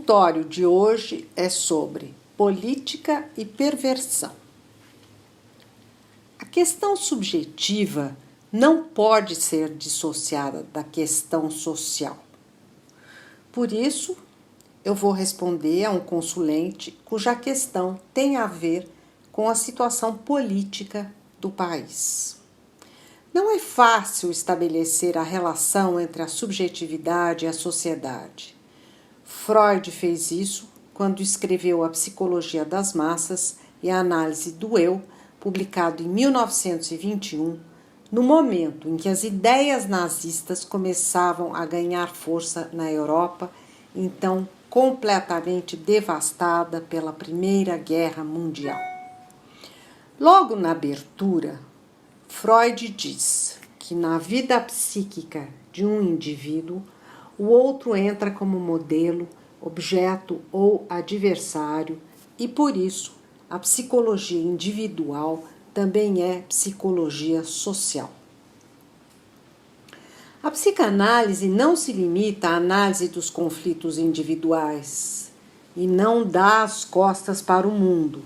consultório de hoje é sobre política e perversão. A questão subjetiva não pode ser dissociada da questão social. Por isso, eu vou responder a um consulente cuja questão tem a ver com a situação política do país. Não é fácil estabelecer a relação entre a subjetividade e a sociedade. Freud fez isso quando escreveu A Psicologia das Massas e a Análise do Eu, publicado em 1921, no momento em que as ideias nazistas começavam a ganhar força na Europa, então completamente devastada pela Primeira Guerra Mundial. Logo na abertura, Freud diz que na vida psíquica de um indivíduo, o outro entra como modelo, objeto ou adversário, e por isso a psicologia individual também é psicologia social. A psicanálise não se limita à análise dos conflitos individuais e não dá as costas para o mundo.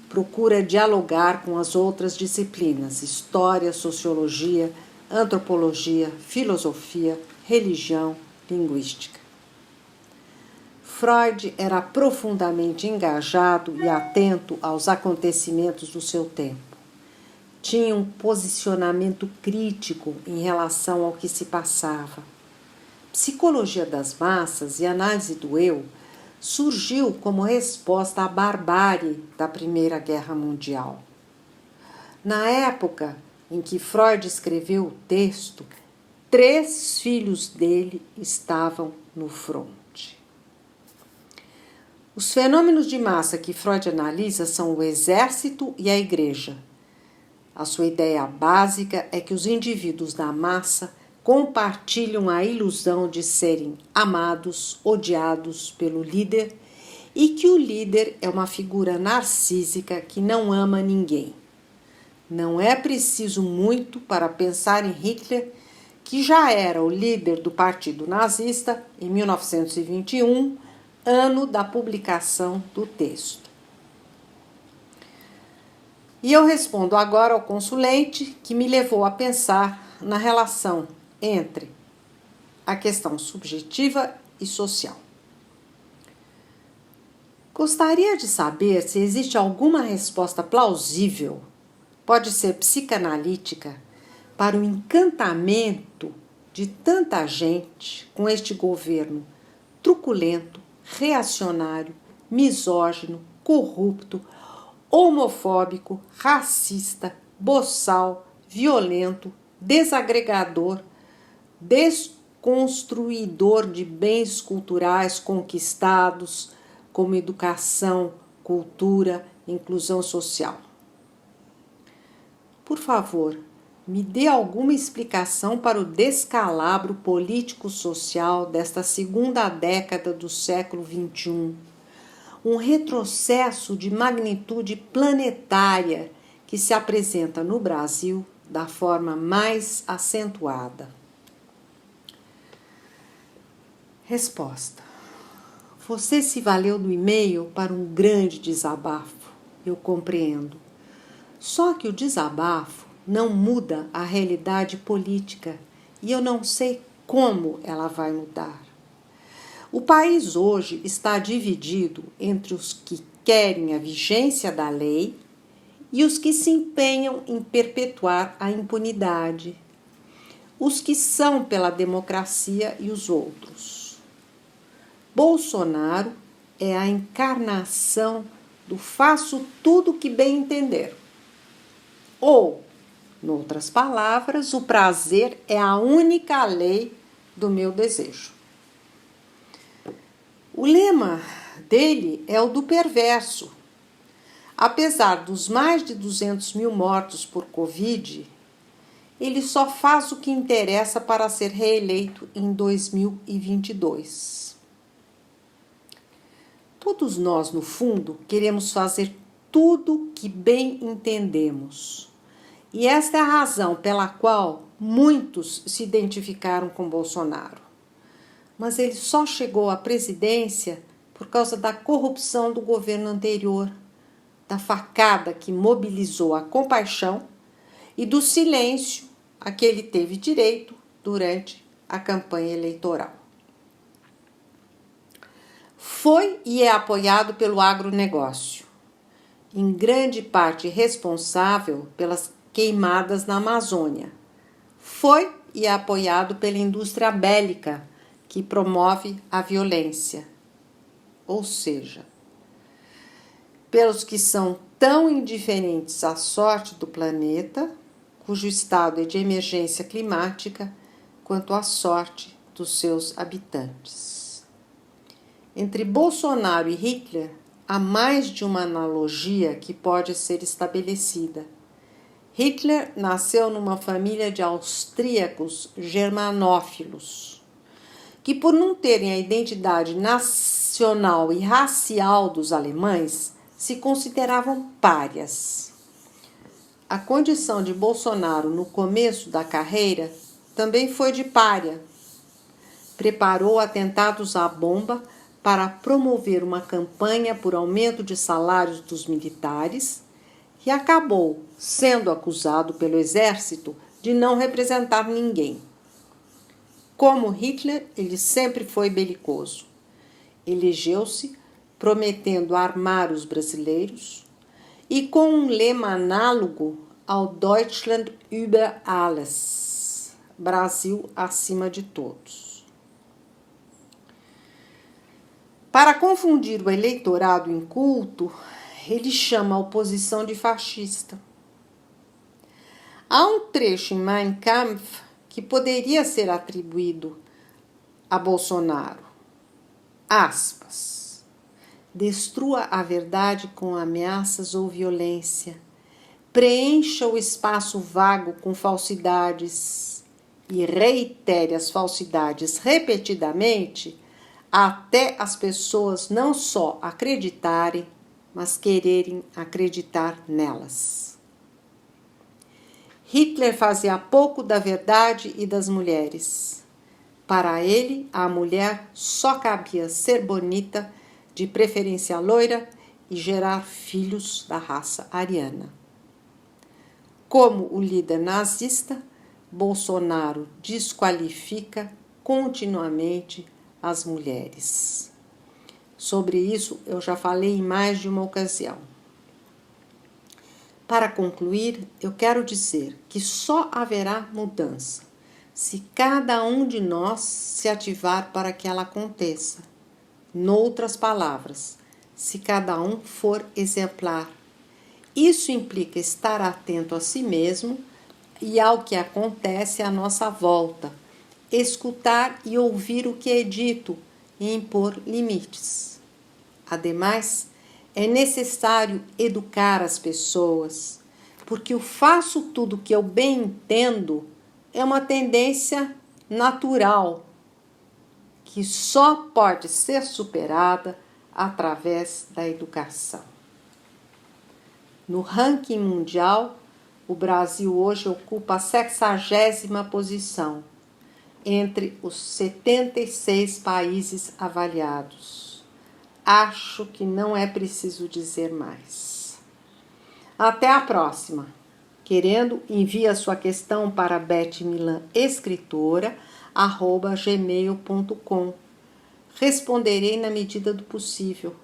Procura dialogar com as outras disciplinas, história, sociologia, antropologia, filosofia, religião, linguística. Freud era profundamente engajado e atento aos acontecimentos do seu tempo. Tinha um posicionamento crítico em relação ao que se passava. Psicologia das massas e análise do eu surgiu como resposta à barbárie da Primeira Guerra Mundial. Na época em que Freud escreveu o texto, 3 filhos dele estavam no fronte. Os fenômenos de massa que Freud analisa são o exército e a igreja. A sua ideia básica é que os indivíduos da massa compartilham a ilusão de serem amados, odiados pelo líder e que o líder é uma figura narcísica que não ama ninguém. Não é preciso muito para pensar em Hitler, que já era o líder do Partido Nazista em 1921, ano da publicação do texto. E eu respondo agora ao consulente que me levou a pensar na relação entre a questão subjetiva e social. Gostaria de saber se existe alguma resposta plausível, pode ser psicanalítica, para o encantamento de tanta gente com este governo truculento, reacionário, misógino, corrupto, homofóbico, racista, boçal, violento, desagregador, desconstruidor de bens culturais conquistados, como educação, cultura, inclusão social. Por favor, me dê alguma explicação para o descalabro político-social desta segunda década do século XXI. Um retrocesso de magnitude planetária que se apresenta no Brasil da forma mais acentuada. Resposta. Você se valeu do e-mail para um grande desabafo, eu compreendo. Só que o desabafo não muda a realidade política e eu não sei como ela vai mudar. O país hoje está dividido entre os que querem a vigência da lei e os que se empenham em perpetuar a impunidade, os que são pela democracia e os outros. Bolsonaro é a encarnação do faço tudo que bem entender. Ou, em outras palavras, o prazer é a única lei do meu desejo. O lema dele é o do perverso. Apesar dos mais de 200 mil mortos por Covid, ele só faz o que interessa para ser reeleito em 2022. Todos nós, no fundo, queremos fazer tudo que bem entendemos. E esta é a razão pela qual muitos se identificaram com Bolsonaro. Mas ele só chegou à presidência por causa da corrupção do governo anterior, da facada que mobilizou a compaixão e do silêncio a que ele teve direito durante a campanha eleitoral. Foi e é apoiado pelo agronegócio, em grande parte responsável pelas queimadas na Amazônia. Foi e é apoiado pela indústria bélica, que promove a violência. Ou seja, pelos que são tão indiferentes à sorte do planeta, cujo estado é de emergência climática, quanto à sorte dos seus habitantes. Entre Bolsonaro e Hitler, há mais de uma analogia que pode ser estabelecida. Hitler nasceu numa família de austríacos germanófilos, que por não terem a identidade nacional e racial dos alemães, se consideravam párias. A condição de Bolsonaro no começo da carreira também foi de pária. Preparou atentados à bomba para promover uma campanha por aumento de salários dos militares e acabou sendo acusado pelo exército de não representar ninguém. Como Hitler, ele sempre foi belicoso. Elegeu-se prometendo armar os brasileiros e com um lema análogo ao Deutschland über alles, Brasil acima de todos. Para confundir o eleitorado inculto, ele chama a oposição de fascista. Há um trecho em Mein Kampf que poderia ser atribuído a Bolsonaro. Aspas. Destrua a verdade com ameaças ou violência. Preencha o espaço vago com falsidades e reitere as falsidades repetidamente até as pessoas não só acreditarem, mas quererem acreditar nelas. Hitler fazia pouco da verdade e das mulheres. Para ele, a mulher só cabia ser bonita, de preferência loira, e gerar filhos da raça ariana. Como o líder nazista, Bolsonaro desqualifica continuamente as mulheres. Sobre isso eu já falei em mais de uma ocasião. Para concluir, eu quero dizer que só haverá mudança se cada um de nós se ativar para que ela aconteça. Noutras palavras, se cada um for exemplar. Isso implica estar atento a si mesmo e ao que acontece à nossa volta, escutar e ouvir o que é dito e impor limites. Ademais, é necessário educar as pessoas, porque o faço tudo que eu bem entendo é uma tendência natural, que só pode ser superada através da educação. No ranking mundial, o Brasil hoje ocupa a 60ª posição entre os 76 países avaliados. Acho que não é preciso dizer mais. Até a próxima. Querendo, envie a sua questão para betmilanescritora@gmail.com. Responderei na medida do possível.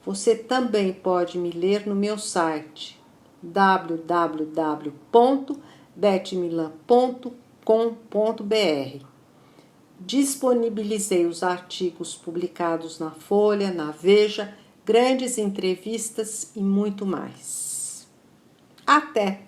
Você também pode me ler no meu site www.betmilan.com.br. Disponibilizei os artigos publicados na Folha, na Veja, grandes entrevistas e muito mais. Até!